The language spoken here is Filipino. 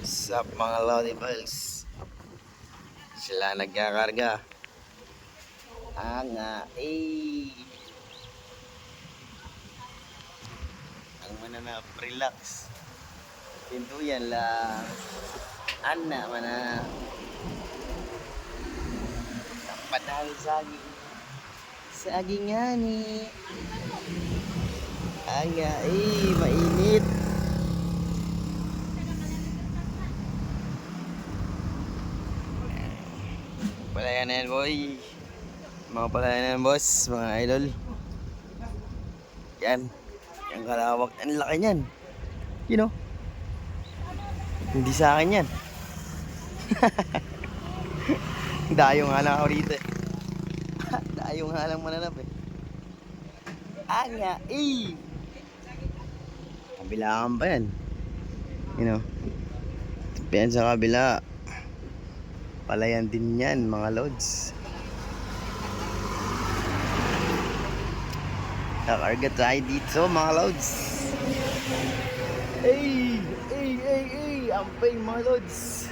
Sup mga Lodi Pals, sila nagkakarga. Nga ang mananap relax. Pinto yan lang. Mana padahal saging. Saging nga ni. Nga mainit. Palayan na yan boy. Mga palayan na yan boss, mga idol. Yan. Yung kalawak. Ang laki niyan. You know. Hindi sa akin yan. Dayo nga lang ako rito eh. Dayo nga lang mananap eh. Nga kabilaan pa yan. You know. Yan sa kabila. Palayan din yan mga lods. Nakarga tayo dito mga lods. Ampay mga lods.